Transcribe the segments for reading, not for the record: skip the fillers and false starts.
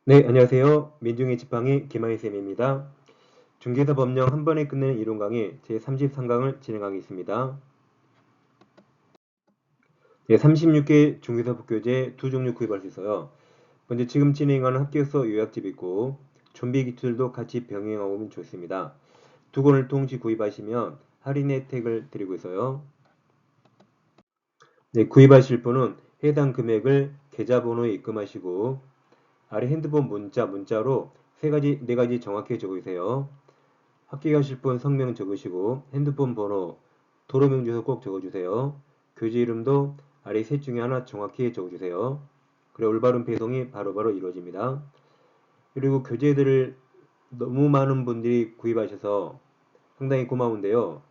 네, 안녕하세요. 민중의 지팡이 김하희쌤입니다. 중개사 법령 한 번에 끝내는 이론 강의 제33강을 진행하겠습니다. 네, 36개 중개사 법교재 두 종류 구입할 수 있어요. 먼저 지금 진행하는 합격서 요약집이 있고 좀비 기술도 같이 병행하고 오면 좋습니다. 두 권을 동시 구입하시면 할인 혜택을 드리고 있어요. 네, 구입하실 분은 해당 금액을 계좌번호에 입금하시고 아래 핸드폰 문자로 네 가지 정확히 적으세요. 합격하실 분 성명 적으시고 핸드폰 번호, 도로명 주소 꼭 적어주세요. 교재 이름도 아래 셋 중에 하나 정확히 적어주세요. 그래 올바른 배송이 바로바로 이루어집니다. 그리고 교재들을 너무 많은 분들이 구입하셔서 상당히 고마운데요.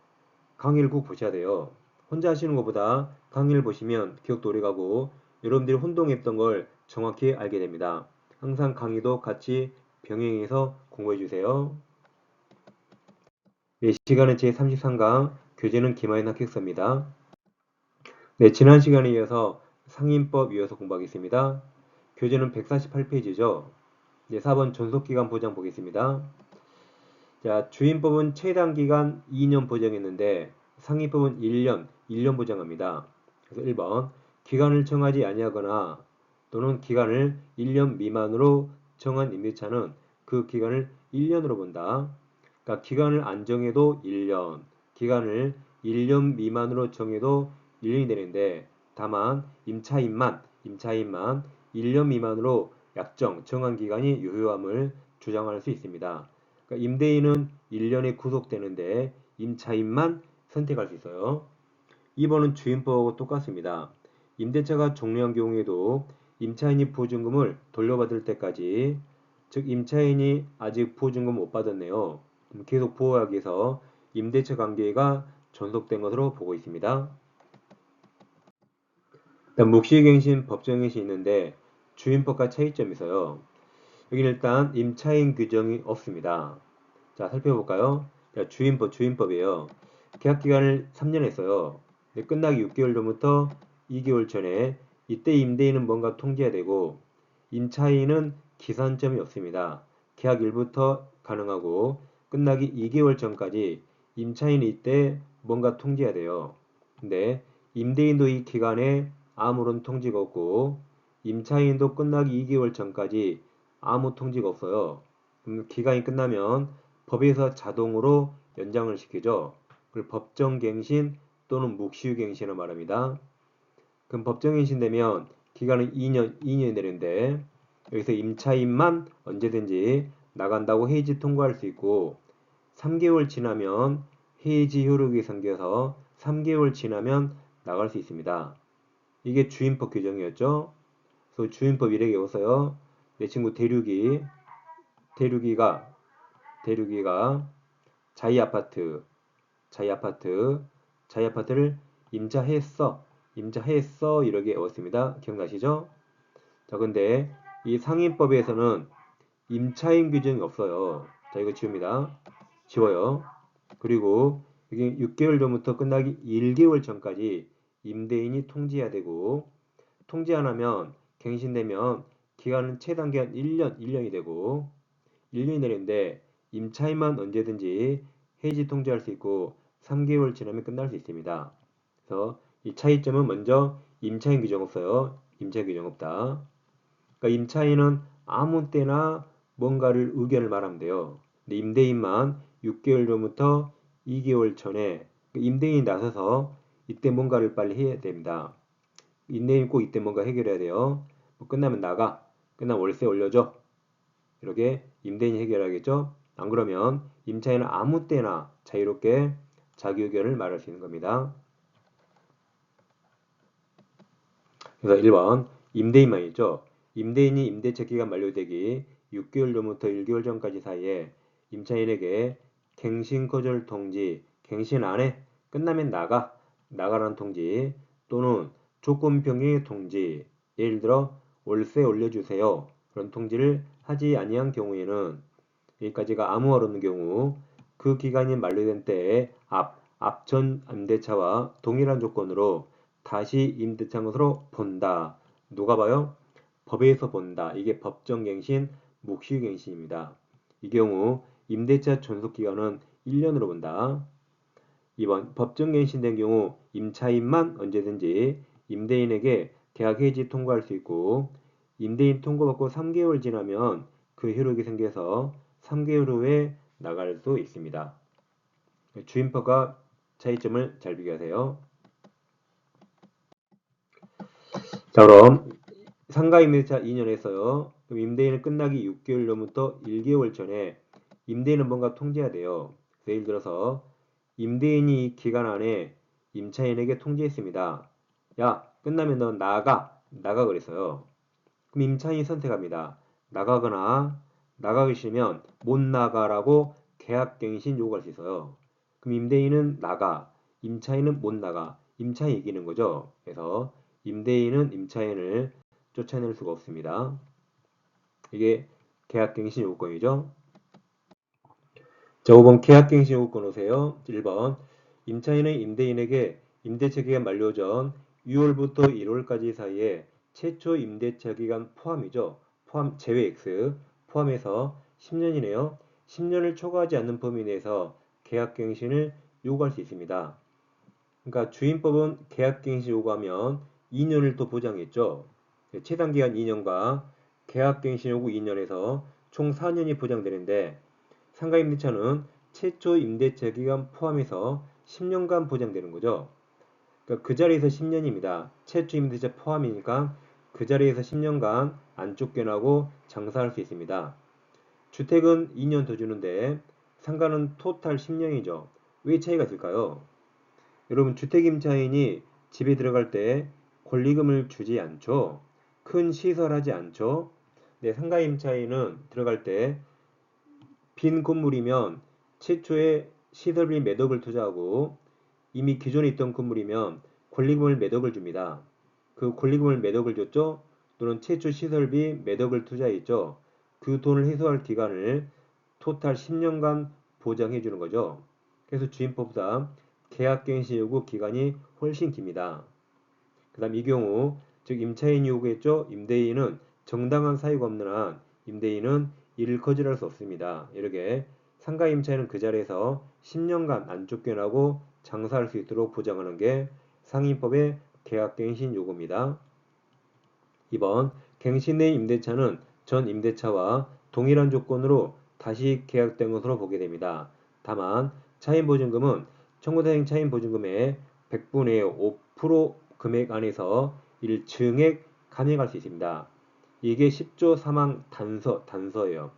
강의를 꼭 보셔야 돼요. 혼자 하시는 것보다 강의를 보시면 기억도 오래가고 여러분들이 혼동했던 걸 정확히 알게 됩니다. 항상 강의도 같이 병행해서 공부해주세요. 네, 시간은 제33강, 교재는 김하연 합격서입니다. 네, 지난 시간에 이어서 상인법 이어서 공부하겠습니다. 교재는 148페이지죠. 네, 4번 존속기간 보장 보겠습니다. 자, 주인법은 최단기간 2년 보장했는데 상인법은 1년 보장합니다. 그래서 1번, 기간을 정하지 아니하거나 또는 기간을 1년 미만으로 정한 임대차는 그 기간을 1년으로 본다. 그러니까 기간을 안 정해도 1년, 기간을 1년 미만으로 정해도 1년이 되는데 다만 임차인만 1년 미만으로 정한 기간이 유효함을 주장할 수 있습니다. 그러니까 임대인은 1년에 구속되는데 임차인만 선택할 수 있어요. 2번은 주임법하고 똑같습니다. 임대차가 종료한 경우에도 임차인이 보증금을 돌려받을 때까지, 즉 임차인이 아직 보증금 못 받았네요. 계속 보호하기 위해서 임대차 관계가 존속된 것으로 보고 있습니다. 일단 묵시갱신, 법정갱신이 있는데 주임법과 차이점이 있어요. 여기는 일단 임차인 규정이 없습니다. 자, 살펴볼까요? 자, 주임법이에요. 계약 기간을 3년 했어요. 끝나기 6개월 전부터 2개월 전에 이때 임대인은 뭔가 통지해야 되고 임차인은 기산점이 없습니다. 계약 일부터 가능하고 끝나기 2개월 전까지 임차인이 이때 뭔가 통지해야 돼요. 근데 임대인도 이 기간에 아무런 통지가 없고 임차인도 끝나기 2개월 전까지 아무 통지가 없어요. 그럼 기간이 끝나면 법에서 자동으로 연장을 시키죠. 그걸 법정갱신 또는 묵시유갱신을 말합니다. 그럼 법정갱신 되면 기간은 2년이 되는데 여기서 임차인만 언제든지 나간다고 해지 통과할 수 있고 3개월 지나면 해지 효력이 생겨서 3개월 지나면 나갈 수 있습니다. 이게 주임법 규정이었죠. 그래서 주임법 일액에 오서요. 내 친구 대륙이가 자이 아파트를 임차했어 이렇게 외웠습니다. 기억나시죠? 자, 근데 이 상인법에서는 임차인 규정이 없어요. 자, 이거 지워요. 그리고 이게 6개월 전부터 끝나기 1개월 전까지 임대인이 통지해야 되고 통지 안 하면 갱신되면 기간은 최단 기간 1년이 되고 1년이 되는데 임차인만 언제든지 해지 통지할 수 있고 3개월 지나면 끝날 수 있습니다. 그래서 이 차이점은 먼저 임차인 규정 없어요. 임차인 규정 없다. 그러니까 임차인은 아무 때나 뭔가를 의견을 말하면 돼요. 근데 임대인만 6개월 전부터 2개월 전에 임대인이 나서서 이때 뭔가를 빨리 해야 됩니다. 임대인 꼭 이때 뭔가 해결해야 돼요. 뭐 끝나면 나가. 끝나면 월세 올려줘. 이렇게 임대인이 해결하겠죠. 안 그러면 임차인은 아무 때나 자유롭게 자기 의견을 말할 수 있는 겁니다. 그래서 1번 임대인만 있죠. 임대인이 임대차 기간 만료되기 6개월 전부터 1개월 전까지 사이에 임차인에게 갱신 거절 통지, 갱신 안 해, 끝나면 나가라는 통지 또는 조건 변경의 통지, 예를 들어 월세 올려주세요. 그런 통지를 하지 아니한 경우에는 여기까지가 아무 말 없는 경우 그 기간이 만료된 때에 앞전 임대차와 동일한 조건으로 다시 임대차 것으로 본다. 누가 봐요? 법에서 본다. 이게 법정갱신, 묵시갱신입니다. 이 경우 임대차 존속기간은 1년으로 본다. 2번 법정갱신된 경우 임차인만 언제든지 임대인에게 계약 해지 통고할 수 있고 임대인 통고받고 3개월 지나면 그 효력이 생겨서 3개월 후에 나갈 수 있습니다. 주임법과 차이점을 잘 비교하세요. 자, 그럼 상가임대차 2년에서요. 임대인은 끝나기 6개월 전부터 1개월 전에 임대인은 뭔가 통지해야 돼요. 예를 들어서 임대인이 이 기간 안에 임차인에게 통지했습니다. 야, 끝나면 너 나가 그랬어요. 그럼 임차인이 선택합니다. 나가기 싫으면 못 나가라고 계약갱신 요구할 수 있어요. 그럼 임대인은 나가, 임차인은 못 나가, 임차인이 이기는 거죠. 그래서 임대인은 임차인을 쫓아낼 수가 없습니다. 이게 계약갱신 요건이죠. 자, 5번 계약갱신 요건 오세요. 1번 임차인은 임대인에게 임대차 기간 만료 전 6월부터 1월까지 사이에 최초 임대차 기간 포함이죠. 포함 제외 X 포함해서 10년이네요. 10년을 초과하지 않는 범위 내에서 계약갱신을 요구할 수 있습니다. 그러니까 주임법은 계약갱신 요구하면 2년을 더 보장했죠. 최단기간 2년과 계약갱신 요구 2년에서 총 4년이 보장되는데 상가임대차는 최초 임대차 기간 포함해서 10년간 보장되는 거죠. 그러니까 그 자리에서 10년입니다. 최초 임대차 포함이니까 그 자리에서 10년간 안 쫓겨나고 장사할 수 있습니다. 주택은 2년 더 주는데 상가는 토탈 10년이죠. 왜 차이가 있을까요? 여러분 주택임차인이 집에 들어갈 때 권리금을 주지 않죠. 큰 시설하지 않죠. 네, 상가임차인은 들어갈 때 빈 건물이면 최초에 시설비 몇 억을 투자하고 이미 기존에 있던 건물이면 권리금을 몇 억을 줍니다. 그 권리금을 몇 억을 줬죠? 또는 최초 시설비 몇 억을 투자했죠? 그 돈을 회수할 기간을 토탈 10년간 보장해 주는 거죠. 그래서 주임법상 계약갱신 요구 기간이 훨씬 깁니다. 그 다음 이 경우 즉 임차인이 요구했죠. 임대인은 정당한 사유가 없는 한 임대인은 이를 거절할 수 없습니다. 이렇게 상가 임차인은 그 자리에서 10년간 안 쫓겨나고 장사할 수 있도록 보장하는 게 상임법의 계약갱신 요구입니다. 2번 갱신된 임대차는 전 임대차와 동일한 조건으로 다시 계약된 것으로 보게 됩니다. 다만 차임보증금은 청구대행 차임보증금의 100분의 5% 금액 안에서 일증액 감액할 수 있습니다. 이게 10조 사망 단서예요.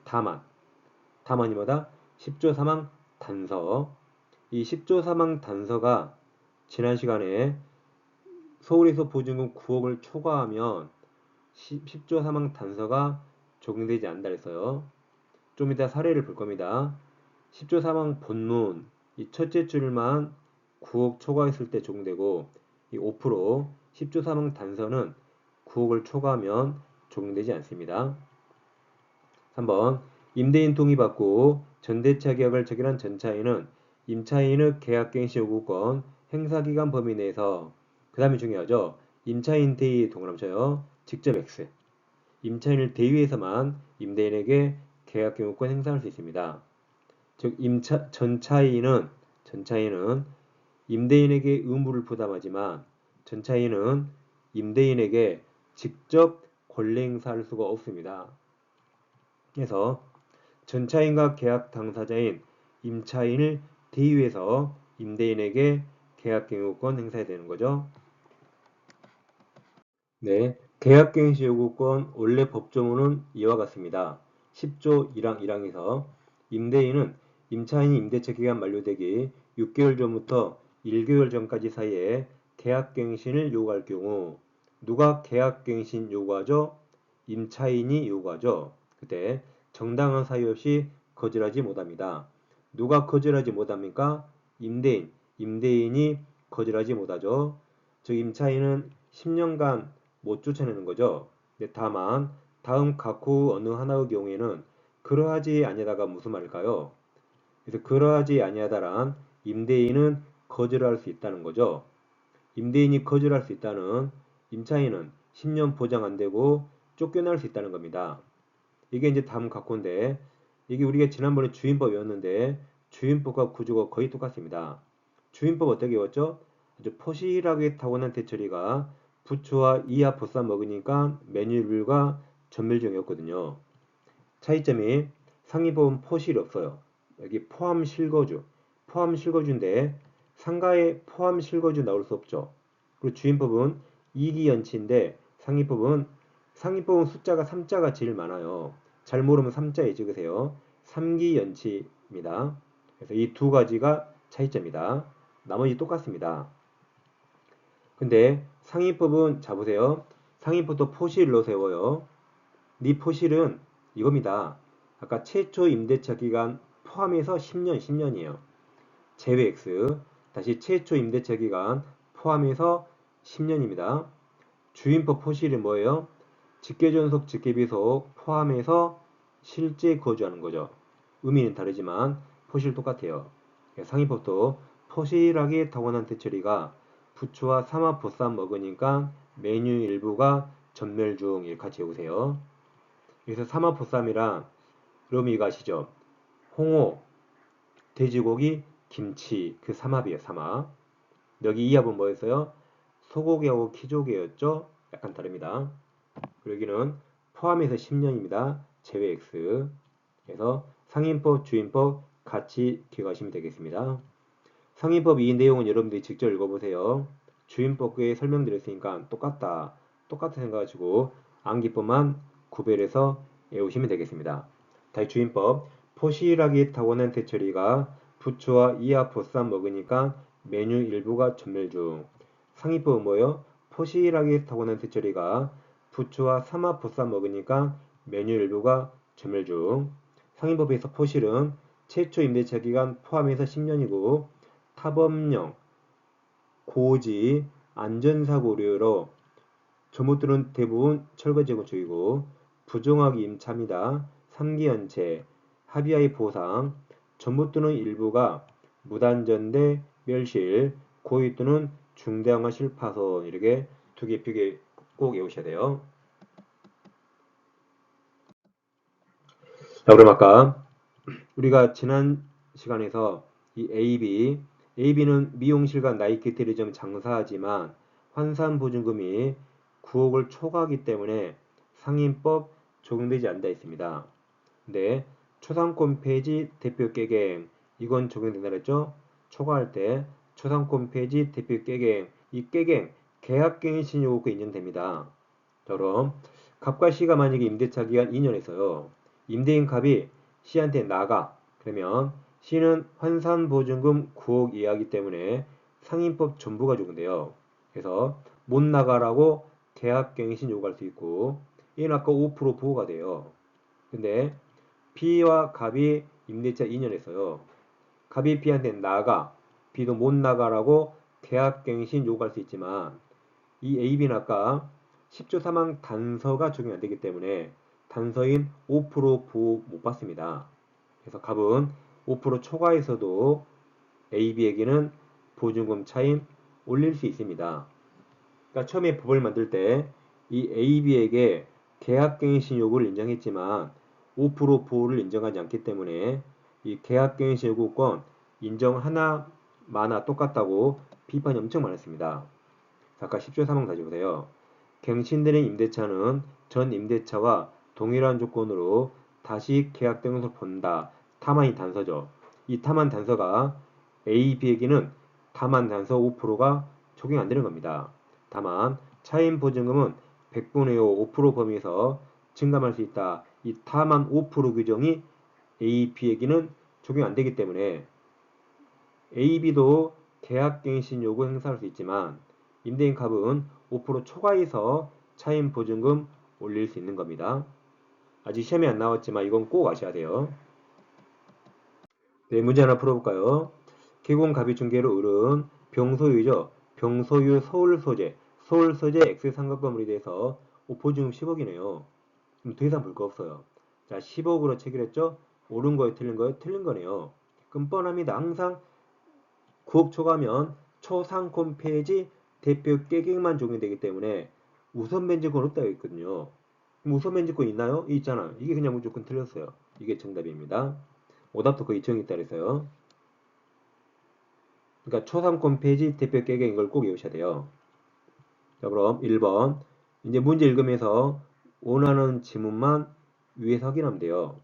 다만이 뭐다? 10조 사망 단서. 이 10조 사망 단서가 지난 시간에 서울에서 보증금 9억을 초과하면 10조 사망 단서가 적용되지 않는다 그랬어요. 좀 이따 사례를 볼 겁니다. 10조 사망 본문 이 첫째 줄만 9억 초과했을 때 적용되고 이 5% 10조 사망 단서는 9억을 초과하면 적용되지 않습니다. 3번 임대인 동의받고 전대차 계약을 체결한 전차인은 임차인의 계약갱신 요구권 행사기간 범위 내에서 그 다음에 중요하죠. 임차인 대의 동그라미 쳐요. 직접 X 임차인을 대위해서만 임대인에게 계약경유권 행사할 수 있습니다. 즉 전차인은 임대인에게 의무를 부담하지만 전차인은 임대인에게 직접 권리 행사할 수가 없습니다. 그래서 전차인과 계약 당사자인 임차인을 대위해서 임대인에게 계약경유권 행사해야 되는 거죠. 네, 계약갱신 요구권 원래 법조문은 이와 같습니다. 10조 1항 1항에서 임대인은 임차인이 임대차 기간 만료되기 6개월 전부터 1개월 전까지 사이에 계약갱신을 요구할 경우 누가 계약갱신 요구하죠? 임차인이 요구하죠. 그때 정당한 사유 없이 거절하지 못합니다. 누가 거절하지 못합니까? 임대인이 거절하지 못하죠. 즉 임차인은 10년간 못 쫓아내는 거죠. 다만 다음 각호 어느 하나의 경우에는 그러하지 아니하다가 무슨 말일까요? 그래서 그러하지 아니하다란 임대인은 거절할 수 있다는 거죠. 임대인이 거절할 수 있다는 임차인은 10년 보장 안 되고 쫓겨날 수 있다는 겁니다. 이게 이제 다음 각호인데 이게 우리가 지난번에 주임법 외웠는데 주임법과 구조가 거의 똑같습니다. 주임법 어떻게 외웠죠? 아주 포실하게 타고난 대처리가 부초와 이하 보쌈 먹으니까 메뉴율과 전멸종이었거든요. 차이점이 상위법은 포실이 없어요. 여기 포함 실거주, 포함 실거주인데 상가에 포함 실거주 나올 수 없죠. 그리고 주임법은 이기연치인데 상위법은 숫자가 3자가 제일 많아요. 잘 모르면 3자에 찍으세요. 3기연치입니다. 그래서 이 두 가지가 차이점이다. 나머지 똑같습니다. 근데 상위법은 자 보세요. 상위법도 포실로 세워요. 네 포실은 이겁니다. 아까 최초 임대차 기간 포함해서 10년이에요. 제외 X. 다시 최초 임대차 기간 포함해서 10년입니다. 주임법 포실은 뭐예요? 직계존속, 직계비속 포함해서 실제 거주하는 거죠. 의미는 다르지만 포실 똑같아요. 상위법도 포실하게 타고난 대처리가 부초와 삼합 보쌈 먹으니까 메뉴 일부가 전멸 중 이렇게 같이 외우세요. 여기서 삼합 보쌈이랑 그럼 이거 아시죠? 홍어, 돼지고기, 김치 그 삼합이에요. 삼합. 여기 이합은 뭐였어요? 소고기하고 키조개였죠? 약간 다릅니다. 그리고 여기는 포함해서 10년입니다. 제외 X. 그래서 상인법, 주임법 같이 기억하시면 되겠습니다. 상인법 이 내용은 여러분들이 직접 읽어보세요. 주임법에 설명드렸으니까 똑같다 생각하시고 암기법만 구별해서 외우시면 되겠습니다. 다시 주임법 포실하게 타고난 대처리가 부초와 이하 보쌈 먹으니까 메뉴 일부가 전멸 중. 상위법은 뭐예요? 포실하게 타고난 대처리가 부초와 삼합 보쌈 먹으니까 메뉴 일부가 전멸 중. 상위법에서 포실은 최초 임대차 기간 포함해서 10년이고 타법령, 고지, 안전사고 우려로 전못들은 대부분 철거 재건축이고 부정하기 임차입니다. 3기연체, 합의하의 보상, 전못 또는 일부가 무단전대, 멸실, 고의 또는 중대항화 실파손 이렇게 두 개 표기 꼭 외우셔야 돼요. 자, 그럼 아까 우리가 지난 시간에서 이 AB는 미용실과 나이키 대리점 장사하지만 환산보증금이 9억을 초과하기 때문에 상인법 적용되지 않는다 했습니다. 근데 초상권 폐지 대표 깨갱 이건 적용된다 그랬죠? 초과할 때 초상권 폐지 대표 깨갱 이 깨갱 계약갱신 요구가 인정됩니다. 그럼 갑과 C가 만약에 임대차 기간 2년에서요. 임대인 갑이 C한테 나가. 그러면 C는 환산보증금 9억 이하이기 때문에 상인법 전부가 적용돼요. 그래서 못 나가라고 계약갱신 요구할 수 있고 얘는 아까 5% 부호가 돼요. 근데 B와 갑이 임대차 2년에서요. 갑이 B한테 나가. B도 못 나가라고 계약갱신 요구할 수 있지만 이 AB는 아까 10조 사망 단서가 적용 안 되기 때문에 단서인 5% 보호 못 받습니다. 그래서 갑은 5% 초과해서도 AB에게는 보증금 차임 올릴 수 있습니다. 그러니까 처음에 법을 만들 때 이 AB에게 계약갱신 요구를 인정했지만 5% 보호를 인정하지 않기 때문에 이 계약갱신 요구권 인정 하나 마나 똑같다고 비판이 엄청 많았습니다. 아까 10조 3항 다시 보세요. 갱신되는 임대차는 전 임대차와 동일한 조건으로 다시 계약 등을 본다. 타만이 단서죠. 이 타만 단서가 A, B에게는 타만 단서 5%가 적용 안 되는 겁니다. 다만 차임 보증금은 100분의 5% 범위에서 증감할 수 있다. 이 타만 5% 규정이 A, B에게는 적용 안 되기 때문에 A, B도 계약갱신 요구 행사할 수 있지만 임대인 갑은 5% 초과해서 차임 보증금 올릴 수 있는 겁니다. 아직 시험에 안 나왔지만 이건 꼭 아셔야 돼요. 네, 문제 하나 풀어볼까요? 개공갑이 중개로 을은 병소유죠. 병소유 서울 소재 X 삼각건물에 대해서 보증금 10억이네요. 그럼 더 이상 볼 거 없어요. 자, 10억으로 체결했죠? 옳은 거예요, 틀린 거예요? 틀린 거네요. 그럼 뻔합니다. 항상 9억 초과면 초상권 폐지 대표 깨갱만 적용되기 때문에 우선 변제권 없다고 했거든요. 무소매직권 있나요? 있잖아요. 이게 그냥 무조건 틀렸어요. 이게 정답입니다. 오답도 거의 정했다 그랬어요. 그러니까 초상권 폐지 대표 계획인 걸 꼭 외우셔야 돼요. 자, 그럼 1번. 이제 문제 읽으면서 원하는 지문만 위에서 확인하면 돼요.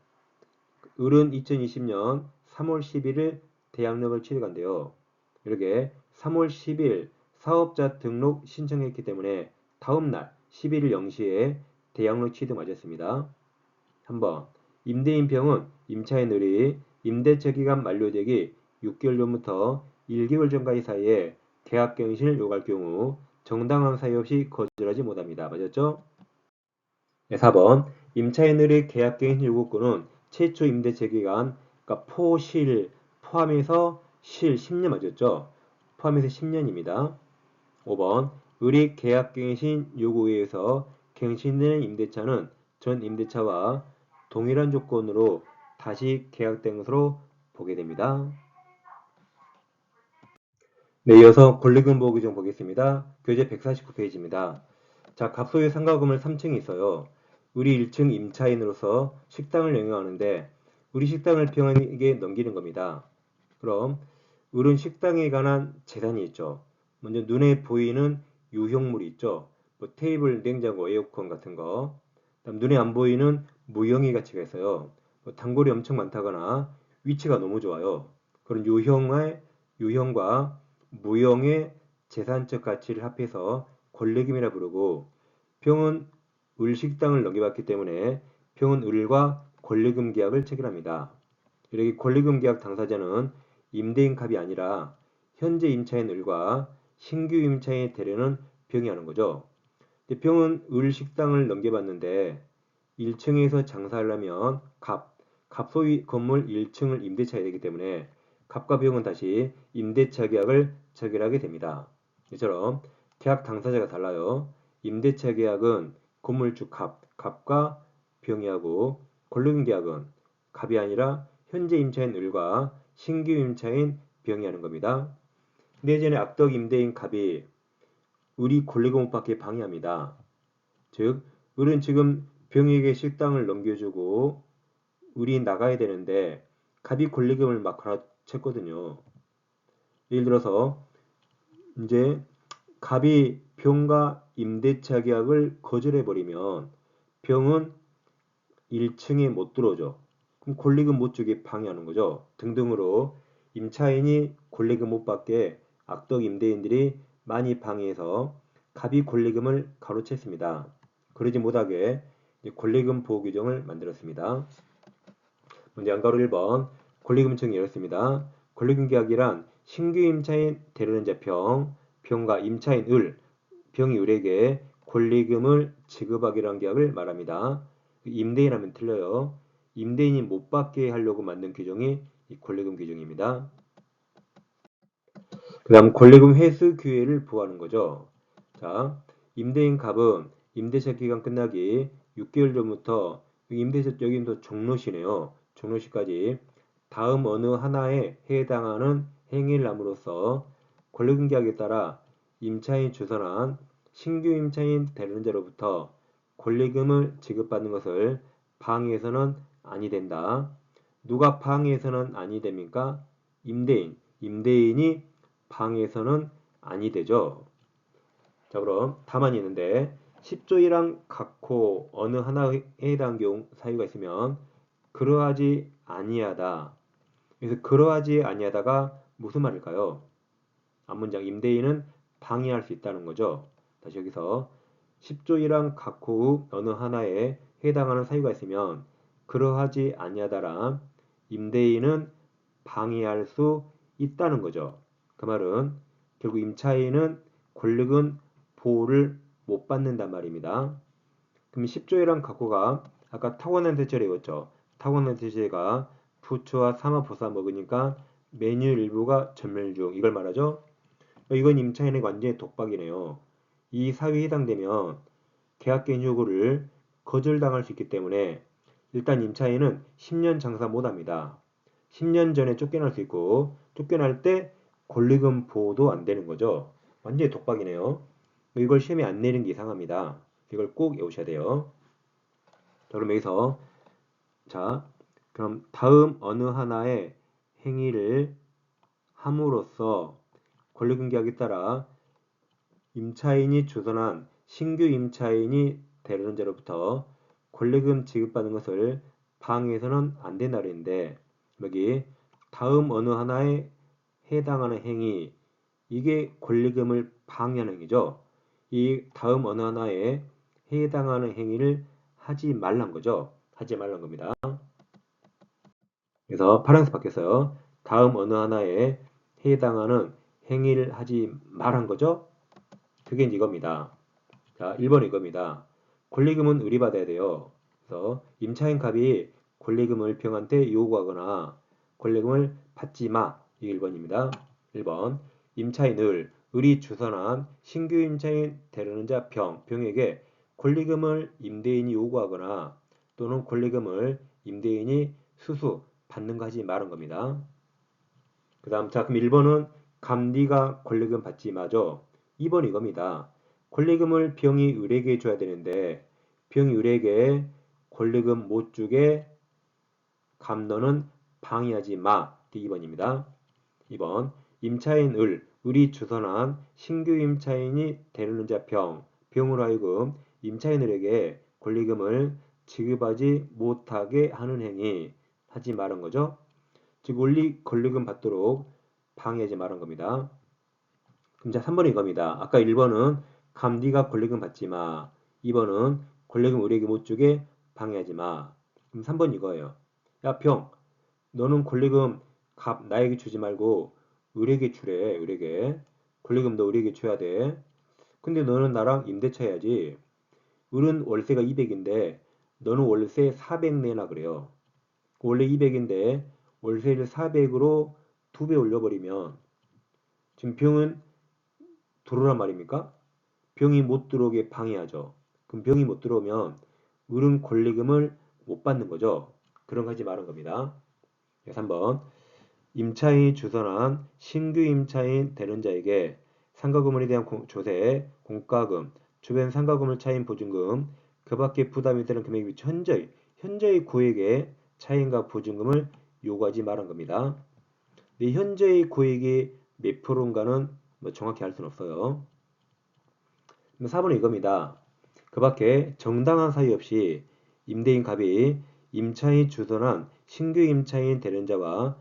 을은 2020년 3월 11일 대학력을 취득한대요. 이렇게 3월 10일 사업자 등록 신청했기 때문에 다음날 11일 0시에 대학력 취득 맞았습니다. 한번 임대인 병은 임차인 을이 임대차 기간 만료되기 6개월 전부터 1개월 전까지 사이에 계약갱신을 요구할 경우 정당한 사유 없이 거절하지 못합니다. 맞았죠? 네, 4번 임차인 을의 계약갱신 요구권은 최초 임대차 기간 그러니까 포실 포함해서 실 10년 맞았죠? 포함해서 10년입니다. 5번 을이 계약갱신 요구에 의해서 갱신되는 임대차는 전 임대차와 동일한 조건으로 다시 계약된 것으로 보게 됩니다. 네, 이어서 권리금 보호 규정 보겠습니다. 교재 149페이지입니다. 자, 갑소유 상가금을 3층이 있어요. 우리 1층 임차인으로서 식당을 영위하는데 우리 식당을 병에게 넘기는 겁니다. 그럼 을은 식당에 관한 재산이 있죠. 먼저 눈에 보이는 유형물이 있죠. 뭐 테이블, 냉장고, 에어컨 같은 거. 그다음 눈에 안 보이는 무형의 가치가 있어요. 뭐 단골이 엄청 많다거나 위치가 너무 좋아요. 그런 유형과 무형의 재산적 가치를 합해서 권리금이라 부르고 병은 을식당을 넘겨받기 때문에 병은 을과 권리금 계약을 체결합니다. 이렇게 권리금 계약 당사자는 임대인 갑이 아니라 현재 임차인 을과 신규 임차인의 대리는 병이 하는 거죠. 병은 을식당을 넘겨받는데 1층에서 장사하려면 갑소유 건물 1층을 임대차해야 되기 때문에 갑과 병은 다시 임대차 계약을 체결하게 됩니다. 이처럼 계약 당사자가 달라요. 임대차 계약은 건물주 갑과 병이 하고 권리금 계약은 갑이 아니라 현재 임차인 을과 신규 임차인 병이 하는 겁니다. 내전에 악덕 임대인 갑이 을이 권리금 못 받게 방해합니다. 즉 을은 지금 병에게 식당을 넘겨주고 을이 나가야 되는데 갑이 권리금을 막 갈아챘거든요. 예를 들어서 이제 갑이 병과 임대차 계약을 거절해버리면 병은 1층에 못 들어오죠. 그럼 권리금 못 주게 방해하는 거죠. 등등으로 임차인이 권리금 못 받게 악덕 임대인들이 많이 방해해서 갑이 권리금을 가로챘습니다. 그러지 못하게 권리금 보호 규정을 만들었습니다. 문제 안가로 1번 권리금 청이 이렇습니다. 권리금 계약이란 신규 임차인 대리는 병과 임차인 병이 을에게 권리금을 지급하기란 계약을 말합니다. 임대인하면 틀려요. 임대인이 못 받게 하려고 만든 규정이 이 권리금 규정입니다. 그 다음 권리금 회수 기회를 부여하는 거죠. 자, 임대인 갑은 임대차 기간 끝나기 6개월 전부터 임대차 여기는 종로시네요. 종로시까지 다음 어느 하나에 해당하는 행위를 함으로써 권리금 계약에 따라 임차인 주선한 신규 임차인 대리자로부터 권리금을 지급받는 것을 방해해서는 아니 된다. 누가 방해해서는 아니 됩니까? 임대인이 방해해서는 아니 되죠. 자, 그럼 다만이 있는데 10조 1항 각호 어느 하나에 해당 경우 사유가 있으면 그러하지 아니하다. 그래서 그러하지 아니하다가 무슨 말일까요? 앞문장 임대인은 방해할 수 있다는 거죠. 다시 여기서 10조 1항 각호 후 어느 하나에 해당하는 사유가 있으면 그러하지 아니하다라 임대인은 방해할 수 있다는 거죠. 그 말은 결국 임차인은 권리금 보호를 못 받는단 말입니다. 그럼 10조 1항 각호가 아까 타고난 대체를 외웠죠. 타고난 대체가 부추와 삼합보사 먹으니까 메뉴 일부가 전멸 중 이걸 말하죠. 이건 임차인에게 완전히 독박이네요. 이 사유에 해당되면 계약갱신 요구를 거절당할 수 있기 때문에 일단 임차인은 10년 장사 못합니다. 10년 전에 쫓겨날 수 있고 쫓겨날 때 권리금 보호도 안 되는 거죠. 완전히 독박이네요. 이걸 시험에 안 내는 게 이상합니다. 이걸 꼭 외우셔야 돼요. 그럼 여기서 자, 그럼 다음 어느 하나의 행위를 함으로써 권리금 계약에 따라 임차인이 주선한 신규 임차인이 되려는 자로부터 권리금 지급받는 것을 방해해서는 안 된다 그랬는데 여기 다음 어느 하나에 해당하는 행위 이게 권리금을 방해하는 행위죠. 이 다음 어느 하나에 해당하는 행위를 하지 말란 거죠. 하지 말란 겁니다. 그래서 파란색 바뀌었어요. 다음 어느 하나에 해당하는 행위를 하지 말한 거죠. 그게 이겁니다. 자, 1번 이겁니다. 권리금은 의리받아야 돼요. 그래서 임차인 갑이 권리금을 병한테 요구하거나 권리금을 받지 마. 이게 1번입니다. 1번 임차인을 의리 주선한 신규 임차인 되려는 자 병에게 권리금을 임대인이 요구하거나 또는 권리금을 임대인이 수수 받는 거 하지 말은 겁니다. 그 다음 자 그럼 1번은 감리가 권리금 받지 마죠. 2번 이겁니다. 권리금을 병이 의뢰에게 줘야 되는데 병이 의뢰에게 권리금 못 주게 감너는 방해하지 마. 2번입니다. 2번 임차인을 의리 주선한 신규 임차인이 되려는 자 병으로 하여금 임차인들에게 권리금을 지급하지 못하게 하는 행위 하지 말은 거죠. 즉 원리 권리금 받도록 방해하지 말은 겁니다. 그럼 자 3번이 이겁니다. 아까 1번은 감리가 권리금 받지 마. 2번은 권리금 의뢰에게 못 주게 방해하지 마. 그럼 3번 이거예요. 야 병, 너는 권리금 값 나에게 주지 말고 의뢰에게 주래. 의뢰에게. 권리금 너 의뢰에게 줘야 돼. 근데 너는 나랑 임대차 해야지. 을은 월세가 200인데 너는 월세 400 내나 그래요. 원래 200인데 월세를 400으로 2배 올려버리면 지금 병은 들어오란 말입니까? 병이 못 들어오게 방해하죠. 그럼 병이 못 들어오면 을은 권리금을 못 받는 거죠. 그런 거 하지 말은 겁니다. 3번 임차인이 주선한 신규 임차인 되는 자에게 상가금에 대한 조세, 공과금, 주변 상가금을 차인 보증금, 그 밖에 부담이 되는 금액에 비해 현저히 고액의 차인과 보증금을 요구하지 말은 겁니다. 현재의 고액이 몇 프로인가는 뭐 정확히 알 수는 없어요. 4번은 이겁니다. 그 밖에 정당한 사유 없이 임대인 갑이 임차인 주선한 신규 임차인 되는 자와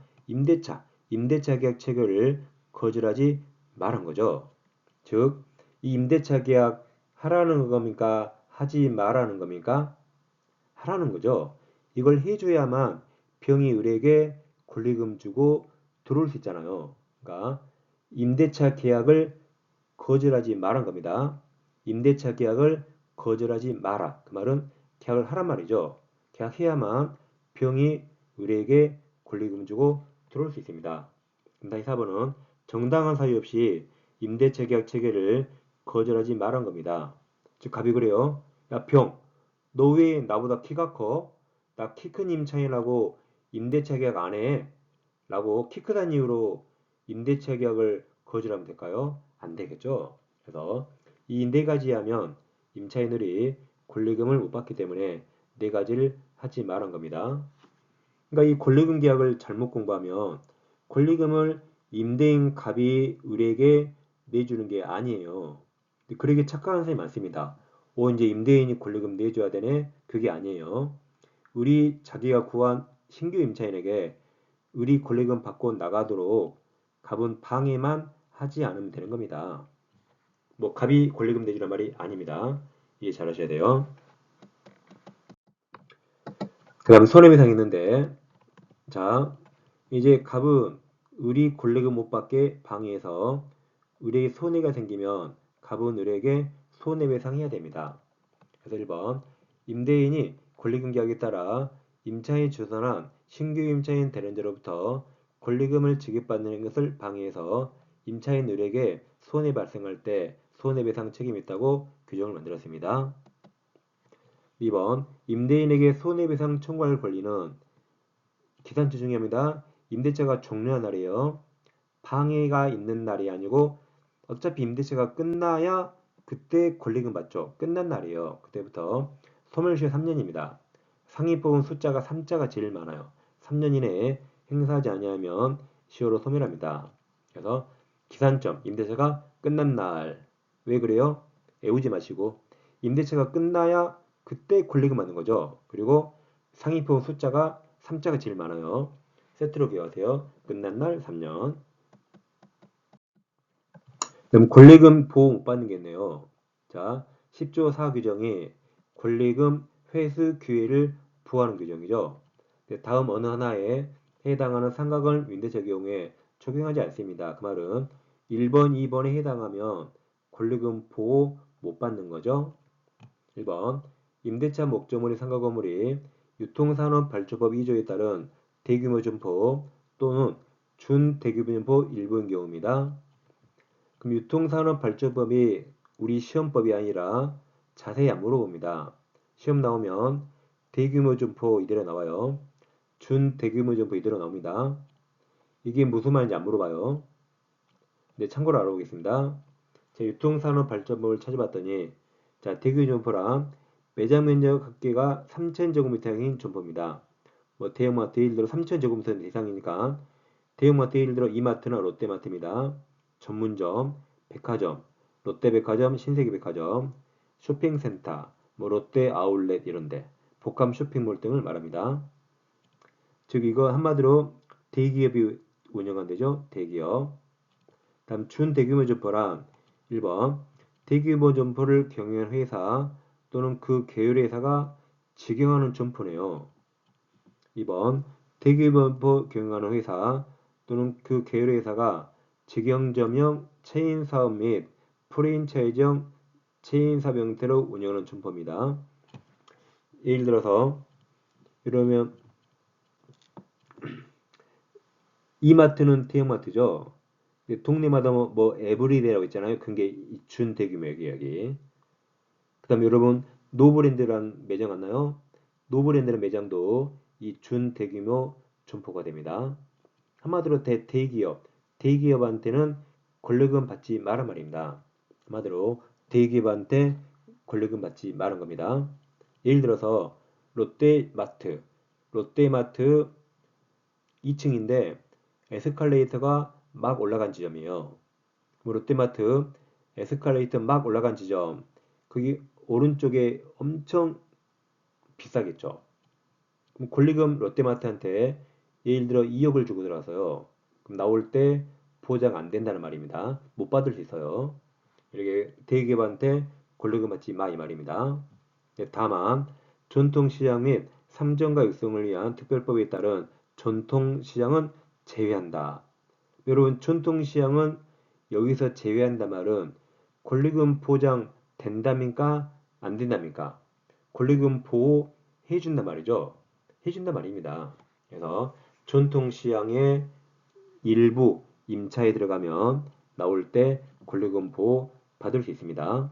임대차 계약 체결을 거절하지 말한 거죠. 즉, 이 임대차 계약 하라는 겁니까? 하지 말라는 겁니까? 하라는 거죠. 이걸 해줘야만 병이 을에게 권리금 주고 들어올 수 있잖아요. 그러니까 임대차 계약을 거절하지 말한 겁니다. 임대차 계약을 거절하지 마라. 그 말은 계약을 하란 말이죠. 계약해야만 병이 을에게 권리금 주고 들어올 수 있습니다. 다시 4번은 정당한 사유 없이 임대차 계약 체결을 거절하지 말한 겁니다. 즉 갑이 그래요. 야 병, 너 왜 나보다 키가 커? 나 키 큰 임차인하고 임대차 계약 안 해? 라고 키 크다는 이유로 임대차 계약을 거절하면 될까요? 안 되겠죠. 그래서 이 네 가지 하면 임차인들이 권리금을 못 받기 때문에 네 가지를 하지 말한 겁니다. 그러니까 이 권리금 계약을 잘못 공부하면 권리금을 임대인 갑이 을에게 내주는 게 아니에요. 그러게 착각하는 사람이 많습니다. 이제 임대인이 권리금 내줘야 되네? 그게 아니에요. 을이 자기가 구한 신규 임차인에게 을이 권리금 받고 나가도록 갑은 방해만 하지 않으면 되는 겁니다. 뭐 갑이 권리금 내주란 말이 아닙니다. 이해 잘 하셔야 돼요. 그 다음 손해배상 있는데 자 이제 갑은 을이 권리금 못 받게 방해해서 을에게 손해가 생기면 갑은 을에게 손해배상해야 됩니다. 그래서 1번 임대인이 권리금 계약에 따라 임차인이 주선한 신규 임차인 대련자로부터 권리금을 지급받는 것을 방해해서 임차인 을에게 손해 발생할 때 손해배상 책임이 있다고 규정을 만들었습니다. 2번 임대인에게 손해배상 청구할 권리는 기산주 중요합니다. 임대차가 종료한 날이에요. 방해가 있는 날이 아니고 어차피 임대차가 끝나야 그때 권리금 받죠. 끝난 날이에요. 그때부터 소멸시효 3년입니다. 상위법은 숫자가 3자가 제일 많아요. 3년 이내에 행사하지 아니하면 시효로 소멸합니다. 그래서 기산점, 임대차가 끝난 날. 왜 그래요? 애우지 마시고 임대차가 끝나야 그때 권리금 받는 거죠. 그리고 상위법은 숫자가 3자가 제일 많아요. 세트로 기억하세요. 끝난 날 3년. 그럼 권리금 보호 못 받는 게 있네요. 자, 10조 4 규정이 권리금 회수 기회를 부하는 규정이죠. 다음 어느 하나에 해당하는 상가건 임대차 경우에 적용하지 않습니다. 그 말은 1번, 2번에 해당하면 권리금 보호 못 받는 거죠. 1번, 임대차 목적물이 상가 건물이 유통산업발주법 2조에 따른 대규모 점포 또는 준대규모 점포 일부인 경우입니다. 그럼 유통산업발주법이 우리 시험법이 아니라 자세히 안 물어봅니다. 시험 나오면 대규모 점포 이대로 나와요. 준대규모 점포 이대로 나옵니다. 이게 무슨 말인지 안 물어봐요. 근데 참고로 알아보겠습니다. 자, 유통산업발전법을 찾아봤더니 자, 대규모 점포란 매장 면적 합계가 3,000제곱미터 이상인 점포입니다. 뭐 대형마트 예를 들어 3,000제곱미터 이상이니까 대형마트 예를 들어 이마트나 롯데마트입니다. 전문점, 백화점, 롯데백화점, 신세계백화점, 쇼핑센터, 뭐 롯데 아울렛 이런데 복합 쇼핑몰 등을 말합니다. 즉 이거 한마디로 대기업이 운영한 데죠. 대기업. 다음 준대규모 점포란 1번 대규모 점포를 경영하는 회사 또는 그 계열의 회사가 직영하는 점포네요. 2번 대규모 점포 경영하는 회사 또는 그 계열의 회사가 직영점형 체인 사업 및 프랜차이즈형 체인 사업 형태로 운영하는 점포입니다. 예를 들어서 이러면 이마트는 대형마트죠. 동네마다 뭐 에브리데이라고 있잖아요. 그게 준대규모예요, 여기. 그다음에 여러분 노브랜드란 매장 왔나요? 노브랜드란 매장도 이 준대규모 점포가 됩니다. 한마디로 대기업한테는 권리금 받지 말란 말입니다. 한마디로 대기업한테 권리금 받지 말은 겁니다. 예를 들어서 롯데마트 2층인데 에스컬레이터가 막 올라간 지점이에요. 롯데마트 에스컬레이터 막 올라간 지점, 그게 오른쪽에 엄청 비싸겠죠. 그럼 권리금 롯데마트한테 예를 들어 2억을 주고 들어가서요. 그럼 나올 때 보장 안 된다는 말입니다. 못 받을 수 있어요. 이렇게 대기업한테 권리금 받지 마 이 말입니다. 다만 전통시장 및 삼정가 육성을 위한 특별법에 따른 전통시장은 제외한다. 여러분 전통시장은 여기서 제외한다 말은 권리금 보장 된답니까? 안 된답니까? 권리금 보호 해준단 말이죠. 해준단 말입니다. 그래서 전통시장의 일부 임차에 들어가면 나올 때 권리금 보호 받을 수 있습니다.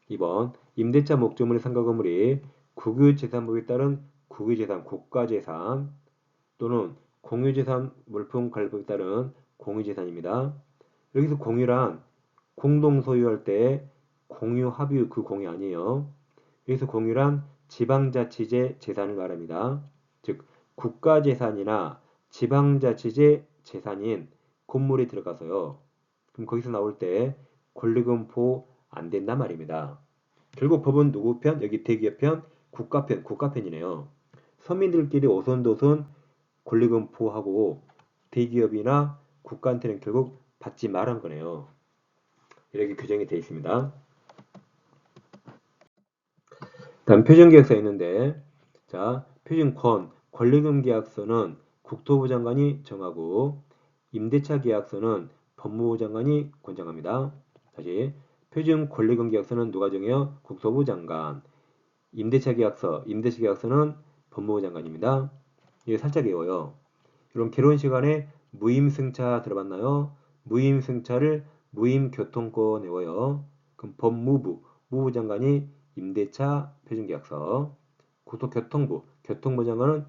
2번 임대차 목적물의 상가 건물이 국유재산법에 따른 국유재산, 국가재산 또는 공유재산 물품 관리법에 따른 공유재산입니다. 여기서 공유란 공동 소유할 때 공유 합유 그 공유 아니에요. 여기서 공유란 지방자치제 재산을 말합니다. 즉 국가재산이나 지방자치제 재산인 건물이 들어가서요. 그럼 거기서 나올 때 권리금 보호 안 된단 말입니다. 결국 법은 누구 편? 여기 대기업 편, 국가편이네요. 서민들끼리 오손도손 권리금 보호하고 대기업이나 국가한테는 결국 받지 말한 거네요. 이렇게 규정이 되어 있습니다. 다음 표준계약서 있는데 자 표준권, 권리금 계약서는 국토부 장관이 정하고 임대차 계약서는 법무부 장관이 권장합니다. 다시 표준 권리금 계약서는 누가 정해요? 국토부 장관. 임대차 계약서는 법무부 장관입니다. 이게 살짝 외워요. 이런 결혼식 안에 무임승차 들어봤나요? 무임승차를 무임교통권 외워요. 그럼 법무부 장관이 임대차 표준계약서, 교통부 장관은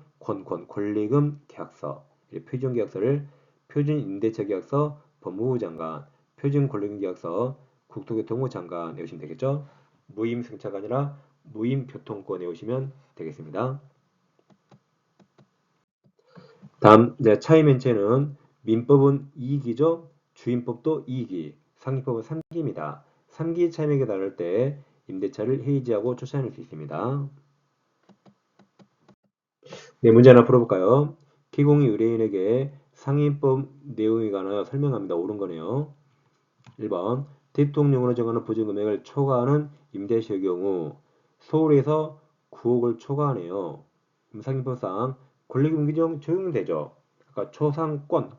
권리금 계약서, 표준계약서를 표준임대차 계약서 법무부 장관, 표준권리금 계약서 국토교통부 장관 외우시면 되겠죠? 무임승차가 아니라 무임교통권 외우시면 되겠습니다. 다음 이제 차이 맨체는 민법은 2기죠. 주임법도 2기, 상기법은 3기입니다. 3기 차임액에 달할 때 임대차를 해지하고 초차할 수 있습니다. 네, 문제 하나 풀어볼까요? 기공이 의뢰인에게 상임법 내용에 관하여 설명합니다. 옳은 거네요. 1번 대통령으로 정하는 보증금액을 초과하는 임대시의 경우 서울에서 9억을 초과하네요. 그럼 상임법상 권리금 규정 적용되죠. 아까 초상권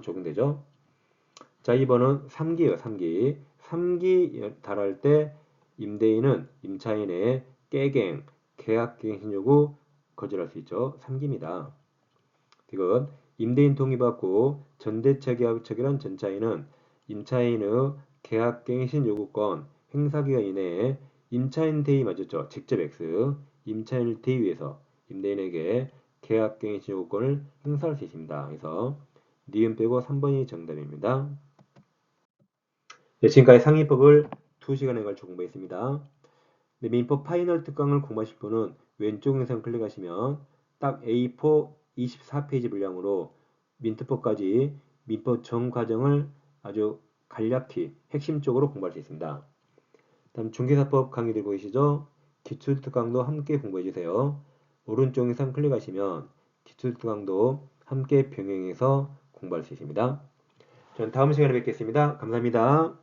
적용되죠. 자, 2번은 3기예요. 3기. 3기 달할 때 임대인은 임차인의 깨갱, 계약갱신 요구 거절할 수 있죠. 3기입니다. 이건 임대인 동의받고 전대차 계약 체결한 전차인은 임차인의 계약갱신 요구권 행사기간 이내에 임차인 대의 맞았죠. 직접 X 임차인을 대의해서 임대인에게 계약갱신 요구권을 행사할 수 있습니다. 그래서 니은 빼고 3번이 정답입니다. 네, 지금까지 상위법을 2시간에 걸쳐 공부했습니다. 네, 민법 파이널 특강을 공부하실 분은 왼쪽 영상 클릭하시면 딱 A4 24페이지 분량으로 민특법까지 민법 전 과정을 아주 간략히 핵심적으로 공부할 수 있습니다. 다음 중개사법 강의 들고 계시죠? 기출특강도 함께 공부해주세요. 오른쪽 영상 클릭하시면 기출특강도 함께 병행해서 공부할 수 있습니다. 저는 다음 시간에 뵙겠습니다. 감사합니다.